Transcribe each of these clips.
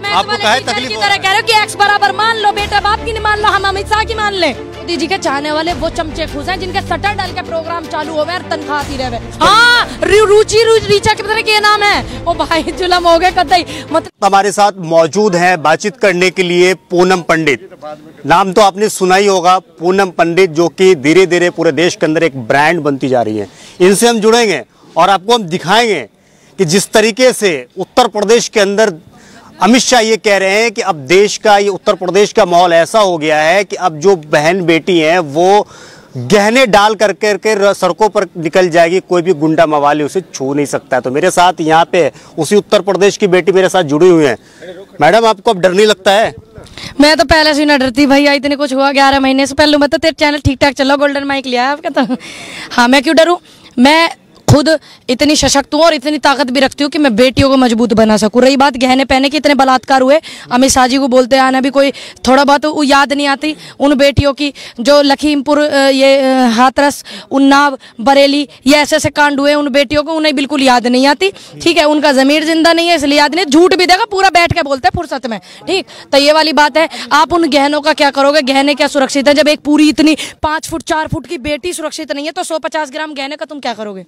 आपको क्या तकलीफ की तरह कह रहे हो कि एक्स बराबर मान लो, बेटा बाप की नहीं मान लो, हम अमित शाह की मान ले। मोदी जी के चाहने वाले वो चमचे खुश हैं जिनके सटर डाल के प्रोग्राम चालू हो गए और तनख्वाह आती रहे। हाँ, रुचि रीचा के पता क्या नाम है वो, भाई जुलम हो गए कतई। मतलब हमारे साथ मौजूद हैं बातचीत करने के लिए पूनम पंडित। नाम तो आपने सुना ही होगा, पूनम पंडित, जो कि धीरे धीरे पूरे देश के अंदर एक ब्रांड बनती जा रही है। इनसे हम जुड़ेंगे और आपको हम दिखाएंगे कि जिस तरीके से उत्तर प्रदेश के अंदर अमित शाह ये कह रहे हैं कि अब देश का, ये उत्तर प्रदेश का माहौल ऐसा हो गया है कि अब जो बहन बेटी हैं वो गहने डाल करके सड़कों पर निकल जाएगी, कोई भी गुंडा मवाली उसे छू नहीं सकता है। तो मेरे साथ यहाँ पे उसी उत्तर प्रदेश की बेटी मेरे साथ जुड़ी हुई है। मैडम, आपको अब डर नहीं लगता है? मैं तो पहले से ना डरती भैया, इतने कुछ हुआ 11 महीने से पहले। मतलब तेरे चैनल ठीक ठाक चलो, गोल्डन माइक लिया है आपका तो। हाँ, मैं क्यों डरूं? मैं खुद इतनी सशक्त हूँ और इतनी ताकत भी रखती हूँ कि मैं बेटियों को मजबूत बना सकूँ। रही बात गहने पहने की, इतने बलात्कार हुए, अमित शाह जी को बोलते आना भी कोई थोड़ा बहुत याद नहीं आती उन बेटियों की जो लखीमपुर, ये हाथरस, उन्नाव, बरेली, ये ऐसे ऐसे कांड हुए उन बेटियों को, उन्हें बिल्कुल याद नहीं आती। ठीक है, उनका जमीर जिंदा नहीं है इसलिए याद नहीं। झूठ भी देगा पूरा बैठ के बोलते हैं फुर्सत में। ठीक, तो ये वाली बात है। आप उन गहनों का क्या करोगे? गहने क्या सुरक्षित है? जब एक पूरी इतनी 5 फुट 4 फुट की बेटी सुरक्षित नहीं है तो 150 ग्राम गहने का तुम क्या करोगे?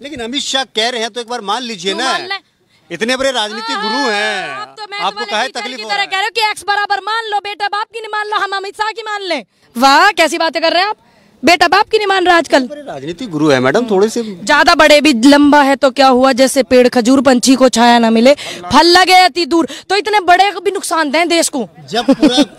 लेकिन अमित शाह कह रहे हैं तो एक बार मान लीजिए ना, इतने बड़े राजनीतिक गुरु हैं, आपको क्या तकलीफ की तरह कह रहे हो कि एक्स बराबर मान लो, बेटा बाप की नहीं मान लो, हम अमित शाह की मान ले। वाह, कैसी बातें कर रहे हैं आप, बेटा बाप की नहीं मान रहा आजकल। राजनीतिक गुरु है मैडम, थोड़े से ज्यादा बड़े भी लंबा है तो क्या हुआ, जैसे पेड़ खजूर, पंछी को छाया ना मिले, फल लगे अति दूर। तो इतने बड़े भी नुकसान दें देश को। जब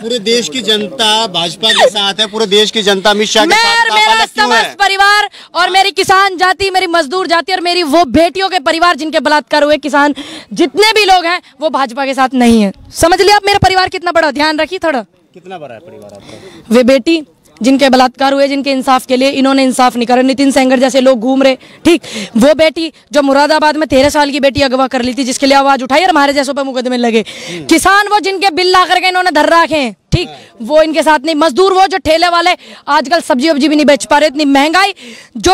पूरे देश की जनता भाजपा के साथ है, पूरे देश की जनता अमित शाह के साथ, मेरा समस्त परिवार और मेरी किसान जाति, मेरी मजदूर जाति और मेरी वो बेटियों के परिवार जिनके बलात्कार हुए, किसान जितने भी लोग हैं वो भाजपा के साथ नहीं है। समझ लिया आप मेरा परिवार कितना बड़ा, ध्यान रखिए थोड़ा। कितना बड़ा है परिवार आपका? वे बेटी जिनके बलात्कार हुए, जिनके इंसाफ के लिए इन्होंने इंसाफ नहीं करा, नितिन सेंगर जैसे लोग घूम रहे। ठीक, वो बेटी जो मुरादाबाद में 13 साल की बेटी अगवा कर ली थी, जिसके लिए आवाज उठाई और हमारे जैसों पे मुकदमे लगे। किसान वो जिनके बिल ला करके इन्होंने धर रखे हैं, ठीक, वो इनके साथ नहीं। मजदूर वो जो ठेले वाले आजकल सब्जी वब्जी भी नहीं बेच पा रहे, इतनी महंगाई, जो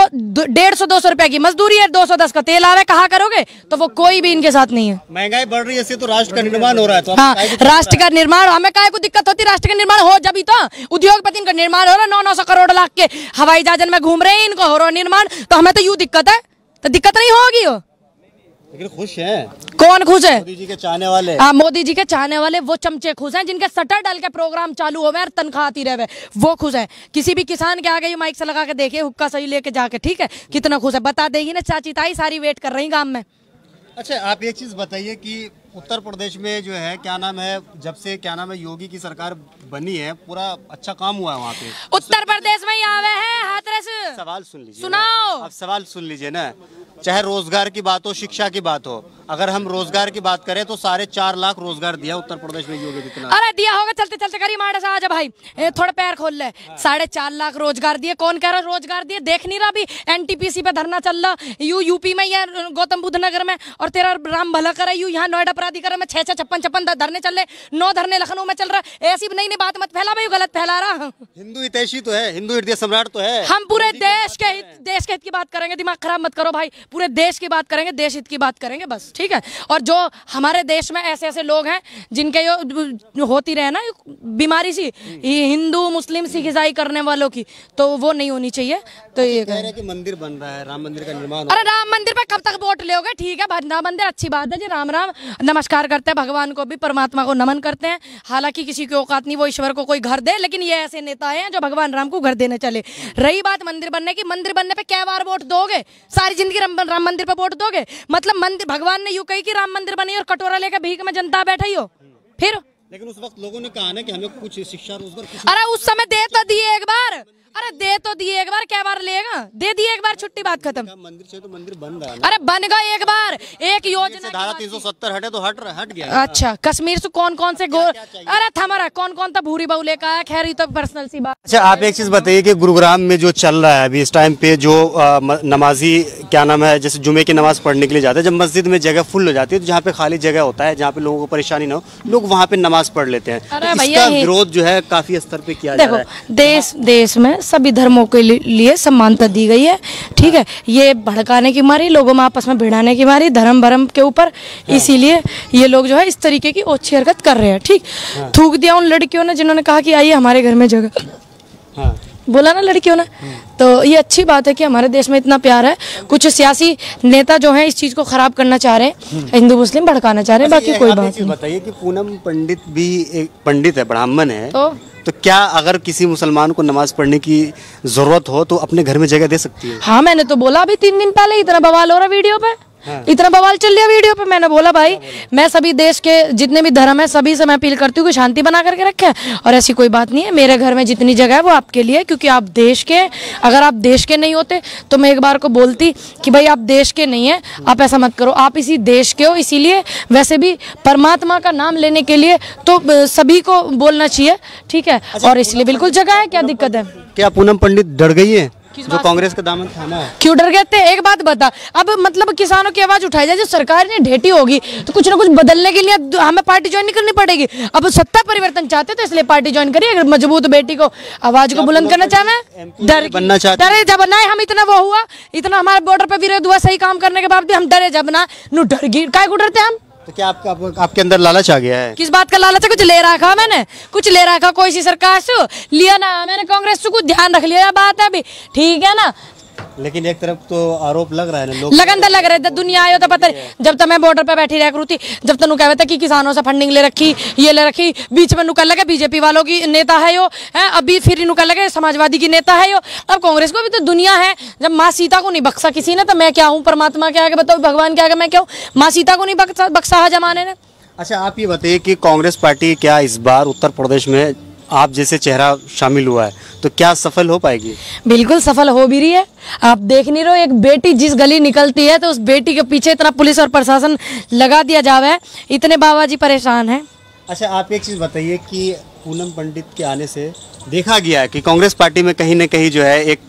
150-200 रुपए की मजदूरी है, 210 का तेल आवे, कहा करोगे? तो वो कोई भी इनके साथ नहीं है। महंगाई बढ़ रही है, इससे तो राष्ट्र का निर्माण हो रहा है। तो हाँ, राष्ट्र का निर्माण, हमें काय को दिक्कत होती? राष्ट्र का निर्माण हो जब ही तो उद्योगपति का निर्माण हो रहा है। 900 करोड़ लाख के हवाई जहाज में घूम रहे हैं, इनको हो रहा निर्माण, तो हमें तो यूं दिक्कत है, तो दिक्कत नहीं होगी। हो लेकिन खुश हैं। कौन खुश है? मोदी जी के चाहने वाले। हाँ, मोदी जी के चाहने वाले वो चमचे खुश हैं जिनके सटर डाल के प्रोग्राम चालू हो गए और तनख्वाह आती रहे, वो खुश हैं। किसी भी किसान के आगे माइक से लगा के देखिए, हुक्का सही लेके जाके, ठीक है, कितना खुश है बता देगी ना। चाची ताई सारी वेट कर रही गांव में। अच्छा, आप एक चीज बताइए कि उत्तर प्रदेश में जो है, क्या नाम है, जब से क्या नाम है योगी की सरकार बनी है, पूरा अच्छा काम हुआ है वहाँ पे। उत्तर प्रदेश में आवे हैं हाथरस। सवाल सुन लीजिए, सुनाओ। आप सवाल सुन लीजिए ना। चाहे रोजगार की बात हो, शिक्षा की बात हो, अगर हम रोजगार की बात करें तो 4.5 लाख रोजगार दिया उत्तर प्रदेश में योगी जितना। अरे दिया होगा, चलते चलते करी माड़े से आजा भाई, थोड़ा पैर खोल ले। 4.5 लाख रोजगार दिए। कौन कह रहा रोजगार दिए? देख नहीं रहा अभी एनटीपीसी पे धरना चल रहा, यूपी में या गौतम बुद्ध नगर में, और तेरा राम भला करे यहाँ नोएडा प्राधिकरण में 6 56 धरने चल रहे, 9 धरने लखनऊ में चल रहा है। ऐसी नई बात मत फैला भाई, गलत फैला रहा। हिंदू हितैषी तो है, हिंदू हृदय सम्राट तो है। हम पूरे देश के हित की बात करेंगे, दिमाग खराब मत करो भाई, पूरे देश की बात करेंगे, देश हित की बात करेंगे बस, ठीक है। और जो हमारे देश में ऐसे ऐसे लोग हैं जिनके जो होती रहे ना बीमारी सी, हिंदू मुस्लिम सिख ईसाई करने वालों की, तो वो नहीं होनी चाहिए। तो ये कह रहे हैं कि मंदिर बन रहा है, राम मंदिर का निर्माण। अरे राम मंदिर पे कब तक वोट लोगे? ठीक है, राम मंदिर अच्छी बात है जी, राम राम नमस्कार करते हैं, भगवान को भी, परमात्मा को नमन करते हैं। हालांकि किसी की औकात नहीं वो ईश्वर को कोई घर दे, लेकिन ये ऐसे नेता हैं जो भगवान राम को घर देने चले। रही बात मंदिर बनने की, मंदिर बनने पे क्या बार वोट दोगे? सारी जिंदगी राम मंदिर पे वोट दोगे? मतलब मंदिर, भगवान ने यूं कही कि राम मंदिर बनी और कटोरा लेकर भीख में जनता बैठी हो, फिर? लेकिन उस वक्त लोगों ने कहा ना कि हमें कुछ शिक्षा रोजगार। अरे उस समय दे तो दिए एक बार, अरे दे तो दिए एक बार, क्या बार लेगा? दे दिए एक बार, छुट्टी, बात खत्म। मंदिर से तो मंदिर बन रहा है। अरे बन गए एक बार, एक योजना। धारा 370 हटे तो हट गया। अच्छा, कश्मीर से कौन कौन से गोर, अरे थमारा कौन कौन था भूरी बहु लेकर आया, खैर ये तो पर्सनल सी बात। अच्छा, आप एक चीज बताइए कि गुरुग्राम में जो चल रहा है अभी इस टाइम पे, जो नमाजी क्या नाम है, जैसे जुमे की नमाज पढ़ने के लिए जाते हैं, जब मस्जिद में जगह फुल हो जाती है तो जहाँ पे खाली जगह होता है, जहाँ पे लोगों को परेशानी ना हो, लोग वहाँ पे नमाज पढ़ लेते हैं। इसका विरोध जो है काफी स्तर पे किया जा रहा है। देखो, देश में सभी धर्मों के लिए समानता दी गई है, ठीक है। ये भड़काने की मारी, लोगों में आपस में भिड़ाने की मारी, धर्म भरम के ऊपर, इसीलिए ये लोग जो है इस तरीके की ओछी हरकत कर रहे हैं, ठीक। थूक दिया उन लड़कियों ने जिन्होंने कहा कि आइए हमारे घर में जगह, बोला ना लड़कियों ने। तो ये अच्छी बात है कि हमारे देश में इतना प्यार है। कुछ सियासी नेता जो हैं इस चीज़ को खराब करना चाह रहे हैं, हिंदू मुस्लिम भड़काना चाह रहे हैं, बाकी कोई बात नहीं। बताइए कि पूनम पंडित भी एक पंडित है, ब्राह्मण है, तो क्या अगर किसी मुसलमान को नमाज पढ़ने की जरूरत हो तो अपने घर में जगह दे सकती है? हाँ, मैंने तो बोला अभी 3 दिन पहले, इतना बवाल हो रहा वीडियो पे, इतना बवाल चल रहा वीडियो पे। मैंने बोला भाई मैं सभी देश के जितने भी धर्म है सभी से मैं अपील करती हूँ कि शांति बना करके रखें, और ऐसी कोई बात नहीं है। मेरे घर में जितनी जगह है वो आपके लिए, क्योंकि आप देश के, अगर आप देश के नहीं होते तो मैं एक बार को बोलती कि भाई आप देश के नहीं है, आप ऐसा मत करो, आप इसी देश के हो। इसीलिए वैसे भी परमात्मा का नाम लेने के लिए तो सभी को बोलना चाहिए, ठीक है। और इसलिए बिल्कुल जगह है, क्या दिक्कत है? क्या पूनम पंडित डर गई है जो कांग्रेस का दामन थामा है? क्यों डर गए थे? एक बात बता, अब मतलब किसानों की आवाज उठाई जाए, जो सरकार ने ढेटी होगी तो कुछ ना कुछ बदलने के लिए हमें पार्टी ज्वाइन नहीं करनी पड़ेगी। अब सत्ता परिवर्तन चाहते तो इसलिए पार्टी ज्वाइन करिए। अगर मजबूत बेटी को आवाज को बुलंद करना चाहे, बनना चाहते, डरे जब ना हम इतना वो हुआ, इतना हमारे बॉर्डर पे विरोध हुआ सही काम करने के बावजूद हम डरे जब ना, डर गई काय को डरते हम? तो क्या आपके अंदर लालच आ गया है? किस बात का लालच है? कुछ ले रखा मैंने, कुछ ले रखा कोई सी सरकार से लिया ना, मैंने कांग्रेस से कुछ ध्यान रख लिया, बात है अभी, ठीक है ना। लेकिन एक तरफ तो आरोप लग रहा है ना, लोग लगन तो लग रहे थे, दुनिया आयो तो पता नहीं। जब तक मैं बॉर्डर पे बैठी रह करूँ थी, जब तक कहते था कि किसानों से फंडिंग ले रखी, ये ले रखी, बीच में नुकल लगे बीजेपी वालों की नेता है यो है, अभी फिर नुकल लगे समाजवादी की नेता है यो। अब कांग्रेस को भी तो दुनिया है। जब माँ सीता को नहीं बख्शा किसी ने तो मैं क्या हूँ? परमात्मा के आगे बताओ, भगवान के आगे मैं क्या हूँ? माँ सीता को नहीं बख्शा है जमाने ने। अच्छा, आप ये बताइए कि कांग्रेस पार्टी क्या इस बार उत्तर प्रदेश में आप जैसे चेहरा शामिल हुआ है तो क्या सफल हो पाएगी? बिल्कुल सफल हो भी रही है। आप देख नहीं रहे हो, एक बेटी जिस गली निकलती है तो उस बेटी के पीछे इतना पुलिस और प्रशासन लगा दिया जावे, इतने बाबा जी परेशान हैं। अच्छा, आप एक चीज बताइए कि पूनम पंडित के आने से देखा गया है कि कांग्रेस पार्टी में कहीं न कहीं जो है एक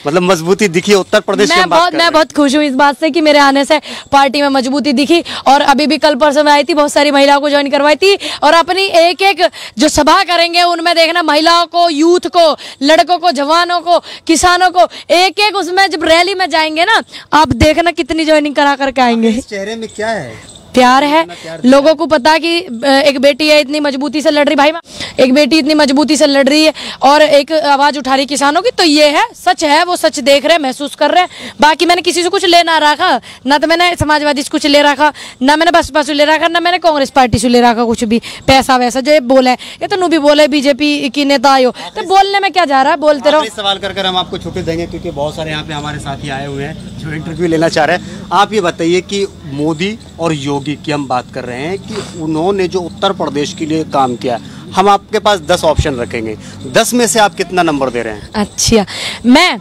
मतलब मजबूती दिखी है उत्तर प्रदेश की। मैं बहुत खुश हूँ इस बात से कि मेरे आने से पार्टी में मजबूती दिखी। और अभी भी कल परसों में आई थी, बहुत सारी महिलाओं को ज्वाइन करवाई थी, और अपनी एक एक जो सभा करेंगे उनमें देखना महिलाओं को, यूथ को, लड़कों को, जवानों को, किसानों को, एक एक उसमें जब रैली में जाएंगे ना, आप देखना कितनी ज्वाइनिंग करा करके आएंगे। इस चेहरे में क्या है? प्यार है। लोगों को पता कि एक बेटी है इतनी मजबूती से लड़ रही, भाई एक बेटी इतनी मजबूती से लड़ रही है और एक आवाज उठा रही किसानों की, तो ये है सच है, वो सच देख रहे हैं, महसूस कर रहे हैं। बाकी मैंने किसी से कुछ ले ना रखा, ना तो मैंने समाजवादी से कुछ ले रखा, ना मैंने बसपा से ले रखा, ना मैंने कांग्रेस पार्टी से ले रखा कुछ भी पैसा वैसा। जो ये बोले ये तो भी बोले बीजेपी की नेता आयो, तो बोलने में क्या जा रहा है, बोलते रहो। सवाल कर हम आपको छुट्टी देंगे क्योंकि बहुत सारे यहाँ पे हमारे साथी आए हुए हैं जो इंटरव्यू लेना चाह रहे हैं। आप ये बताइए कि मोदी और योगी की हम बात कर रहे हैं कि उन्होंने जो उत्तर प्रदेश के लिए काम किया, हम आपके पास 10 ऑप्शन रखेंगे, 10 में से आप कितना नंबर दे रहे हैं? अच्छा, मैं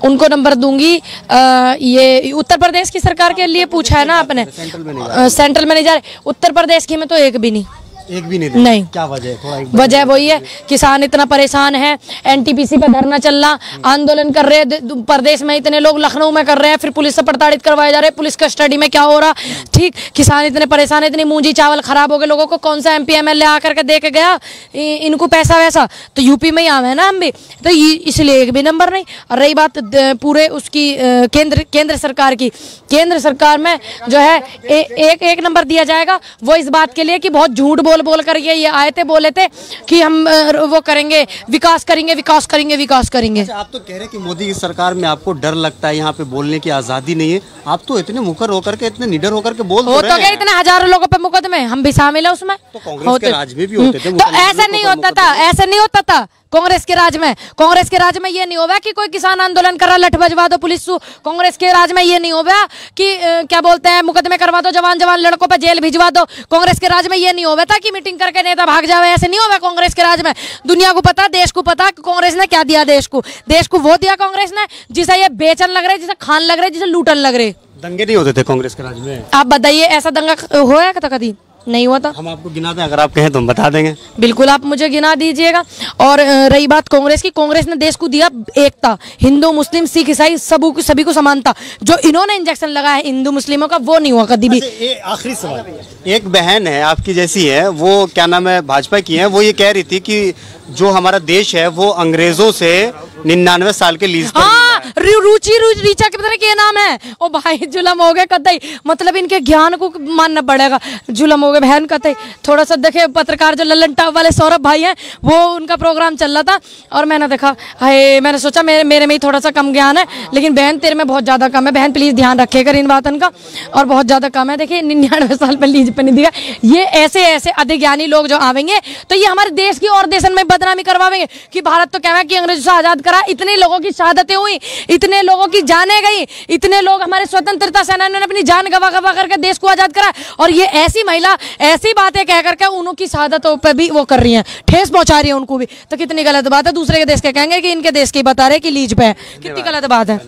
उनको नंबर दूंगी। ये उत्तर प्रदेश की सरकार के लिए पूछा है ना आपने, सेंट्रल में नहीं जा रहे, उत्तर प्रदेश की में तो एक भी नहीं। क्या वजह है? वजह वही है, किसान इतना परेशान है, एनटीपीसी पे धरना चल रहा, आंदोलन कर रहे हैं प्रदेश में, इतने लोग लखनऊ में कर रहे हैं, फिर पुलिस से प्रताड़ित करवाए जा रहे हैं, पुलिस कस्टडी में क्या हो रहा, ठीक। किसान इतने परेशान है, इतनी मूंजी चावल खराब हो गए लोगों को, कौन सा एमपी एमएलए आकर के दे के गया इनको पैसा वैसा, तो यूपी में ही आवे ना हम भी, तो इसलिए एक भी नंबर नहीं। और रही बात पूरे उसकी केंद्र सरकार की, केंद्र सरकार में जो है एक नंबर दिया जाएगा, वो इस बात के लिए कि बहुत झूठ बोल कर ये आए थे, बोले थे कि हम वो करेंगे, विकास करेंगे। अच्छा, आप तो कह रहे हैं कि मोदी की सरकार में आपको डर लगता है, यहाँ पे बोलने की आजादी नहीं है, आप तो इतने मुखर होकर के, इतने निडर होकर के बोल तो क्या इतने हजारों लोगों पे मुकदमे, हम भी शामिल है उसमें। तो कांग्रेस के राज में भी होते थे, तो ऐसा नहीं होता था कांग्रेस के राज में ये नहीं होगा कि कोई किसान आंदोलन करा लठ बजवा दो पुलिस। कांग्रेस के राज में ये नहीं होगा कि क्या बोलते हैं मुकदमे करवा दो, जवान लड़कों पे जेल भिजवा दो। कांग्रेस के राज में ये नहीं होगा था कि मीटिंग करके नेता भाग जावे, ऐसे नहीं होगा कांग्रेस के राज में। दुनिया को पता, देश को पता कि कांग्रेस ने क्या दिया देश को वो दिया कांग्रेस ने जिसे ये बेचन लग रहे, जिसे खान लग रहे, जिसे लूटन लग रहे। दंगे नहीं होते थे कांग्रेस के राज में? आप बताइए, ऐसा दंगा हुआ था कभी? नहीं हुआ था। हम आपको गिना दें, अगर आप कहें तो हम बता देंगे। बिल्कुल, आप मुझे गिना दीजिएगा। और रही बात कांग्रेस की, कांग्रेस ने देश को दिया एकता, हिंदू मुस्लिम सिख ईसाई सभी को समानता। जो इन्होंने इंजेक्शन लगाया है हिंदू मुस्लिमों का, वो नहीं हुआ कभी भी। आखिरी सवाल, एक बहन है आपकी जैसी है, वो क्या नाम है, भाजपा की है, वो ये कह रही थी कि जो हमारा देश है वो अंग्रेजों से 99 साल के लीज पर हाँ, रुचि रीचा के पता नहीं क्या नाम है। ओ भाई जुलम हो गए कतई, मतलब इनके ज्ञान को मानना पड़ेगा। जुलम हो गए बहन कतई। थोड़ा सा देखे पत्रकार जो लल्लन टॉप वाले सौरभ भाई हैं, वो उनका प्रोग्राम चल रहा था और मैंने देखा, हाय मैंने सोचा मेरे में ही थोड़ा सा कम ज्ञान है, लेकिन बहन तेरे में बहुत ज्यादा कम है। बहन प्लीज ध्यान रखेगा इन बातों का, और बहुत ज्यादा कम है। देखिए 99 साल पर लीज पे नहीं दिया। ये ऐसे ऐसे अधिज्ञानी लोग जो आवेंगे तो ये हमारे देश की और देशन में बदनामी करवाएंगे कि भारत तो क्या है कि अंग्रेजों से आजाद करा, इतने लोगों की शहादतें हुई, इतने लोगों की जाने गई, इतने लोग हमारे स्वतंत्रता सेनानियों ने अपनी जान गवा गवा करके देश को आजाद करा, और ये ऐसी महिला ऐसी बातें कह करके उनकी शहादतों पे भी वो कर रही हैं, ठेस पहुंचा रही है उनको भी। तो कितनी गलत बात है। दूसरे के देश के कहेंगे कि इनके देश की बता रहे कि लीज पे है, कितनी गलत बात है।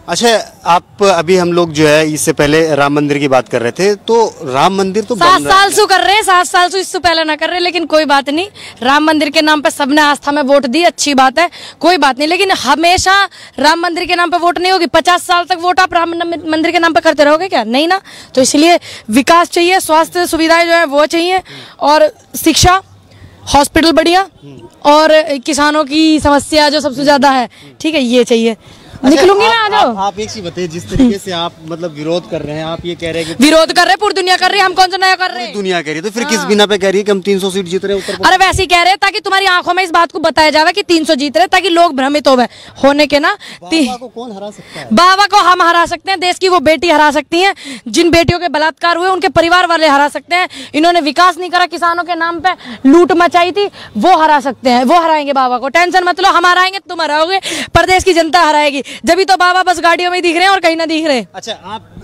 अच्छा, आप अभी हम लोग जो है इससे पहले राम मंदिर की बात कर रहे थे, तो राम मंदिर तो 7 साल से कर रहे हैं, 7 साल से इससे पहले ना कर रहे, लेकिन कोई बात नहीं। राम मंदिर के नाम पे सबने आस्था में वोट दी, अच्छी बात है, कोई बात नहीं, लेकिन हमेशा राम मंदिर के नाम पे वोट नहीं होगी। 50 साल तक वोट आप राम मंदिर के नाम पे करते रहोगे क्या? नहीं ना। तो इसलिए विकास चाहिए, स्वास्थ्य सुविधाएं जो है वो चाहिए, और शिक्षा, हॉस्पिटल बढ़िया, और किसानों की समस्या जो सबसे ज्यादा है, ठीक है, ये चाहिए। निकलूंगी ना, आ जाओ। आप एक चीज बताइए, जिस तरीके से आप मतलब विरोध कर रहे हैं, आप ये कह रहे हैं कि विरोध कर रहे हैं, पूरी दुनिया कर रही है, हम कौन सा नया कर रहे हैं? दुनिया कह रही है, तो फिर किस बिना पे कह रही है कि हम 300 सीट जीत रहे हैं उत्तर? अरे वैसे ही कह रहे हैं ताकि तुम्हारी आंखों में इस बात को बताया जावे कि 300 जीत रहे, ताकि लोग भ्रमित होने के ना। बाबा को कौन हरा सकता है? बाबा को हम हरा सकते हैं, देश की वो बेटी हरा सकती हैं, जिन बेटियों के बलात्कार हुए उनके परिवार वाले हरा सकते हैं। इन्होंने विकास नहीं करा, किसानों के नाम पे लूट मचाई थी, वो हरा सकते हैं, वो हराएंगे बाबा को। टेंशन मत लो, हम हराएंगे, तुम हराओगे, प्रदेश की जनता हराएगी। जब तो बाबा बस गाड़ियों में दिख रहे हैं और कहीं ना दिख रहे। अच्छा,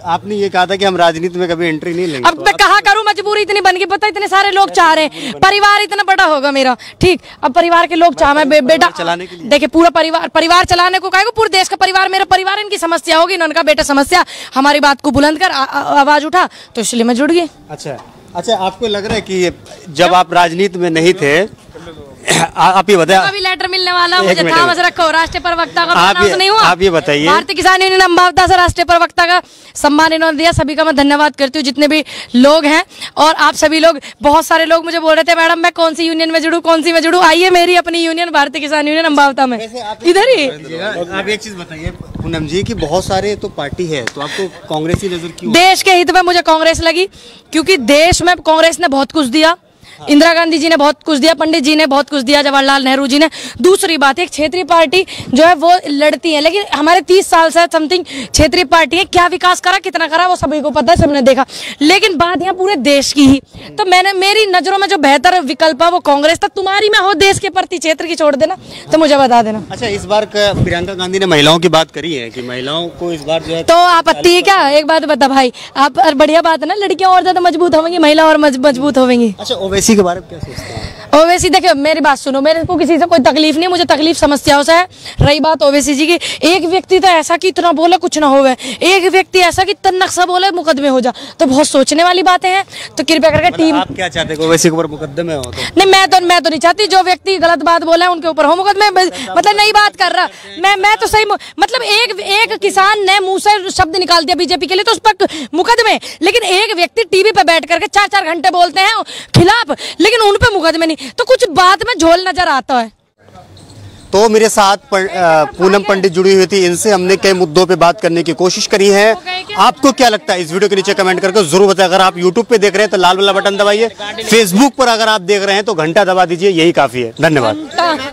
आपने ये कहा था कि हम राजनीति में कभी एंट्री नहीं लेंगे। अब मैं कहा करूं, मजबूरी इतनी बन गई, पता इतने सारे लोग चाह रहे हैं, परिवार इतना बड़ा होगा मेरा, ठीक। अब परिवार के लोग चाह बेटा चलाने के लिए, देखिए पूरा परिवार चलाने को कहेगा, पूरे देश का परिवार मेरा परिवार, इनकी समस्या होगी, इनका बेटा समस्या, हमारी बात को बुलंद कर आवाज उठा, तो इसलिए मैं जुड़ गई। अच्छा, आपको लग रहा है कि जब आप राजनीति में नहीं थे, आप ये बताया, अभी लेटर मिलने वाला, मुझे थामस रखो, राष्ट्रीय प्रवक्ता का आप नहीं हुआ। आप ये बताइए, भारतीय किसान यूनियन अम्बावता से राष्ट्रीय प्रवक्ता का सम्मान इन्होंने दिया, सभी का मैं धन्यवाद करती हूँ, जितने भी लोग हैं। और आप सभी लोग, बहुत सारे लोग मुझे बोल रहे थे मैडम मैं कौन सी यूनियन में जुड़ूं, कौन सी में जुड़ूं। आइए मेरी अपनी यूनियन भारतीय किसान यूनियन अम्बावता में, इधर ही। आप एक चीज बताइए पूनम जी की बहुत सारे तो पार्टी है, तो आपको कांग्रेस की नजर क्यों? देश के हित में मुझे कांग्रेस लगी, क्योंकि देश में कांग्रेस ने बहुत कुछ दिया, इंदिरा गांधी जी ने बहुत कुछ दिया, पंडित जी ने बहुत कुछ दिया, जवाहरलाल नेहरू जी ने। दूसरी बात, एक क्षेत्रीय पार्टी जो है वो लड़ती है, लेकिन हमारे 30 साल से समथिंग क्षेत्रीय पार्टी है, क्या विकास करा, कितना करा, वो सभी को पता है, सबने देखा। लेकिन बात यहाँ पूरे देश की ही, तो मैंने मेरी नजरों में जो बेहतर विकल्प है वो कांग्रेस था। तुम्हारी में हो देश के प्रति, क्षेत्र की छोड़ देना, तो मुझे बता देना। अच्छा, इस बार प्रियंका गांधी ने महिलाओं की बात करी है कि महिलाओं को इस बार जो है तो आपत्ति है क्या? एक बात बता भाई, आप बढ़िया बात है ना, लड़कियां और ज्यादा मजबूत होंगी, महिला और मजबूत होंगी। अच्छा, ओवैसी के बारे में क्या सोचते हैं? ओवैसी, देखिए मेरी बात सुनो, मेरे को किसी से कोई तकलीफ नहीं, मुझे तकलीफ समस्याओं से है। रही बात ओवैसी जी की, एक व्यक्ति तो ऐसा कि इतना बोले कुछ ना होवे, एक व्यक्ति ऐसा कि तन नक्शा बोले मुकदमे हो जा, तो बहुत सोचने वाली बातें हैं। तो कृपया करके टीम, आप क्या चाहते हैं, ओवैसी के ऊपर मुकदमे हो? तो नहीं, मैं तो नहीं चाहती जो व्यक्ति गलत बात बोला है उनके ऊपर हो मुकदमे, मतलब नहीं बात कर रहा मैं तो सही, मतलब एक किसान ने मुंह से शब्द निकाल दिया बीजेपी के लिए तो उस पर मुकदमे, लेकिन एक व्यक्ति टीवी पे बैठ करके 4-4 घंटे बोलते हैं खिलाफ, लेकिन उन पे मुकदमे नहीं, तो कुछ बात में झोल नजर आता है। तो मेरे साथ पूनम पंडित जुड़ी हुई थी, इनसे हमने कई मुद्दों पे बात करने की कोशिश करी है। आपको क्या लगता है, इस वीडियो के नीचे कमेंट करके जरूर बताएं। अगर आप यूट्यूब पे देख रहे हैं तो लाल वाला बटन दबाइए, फेसबुक पर अगर आप देख रहे हैं तो घंटा दबा दीजिए, यही काफी है। धन्यवाद।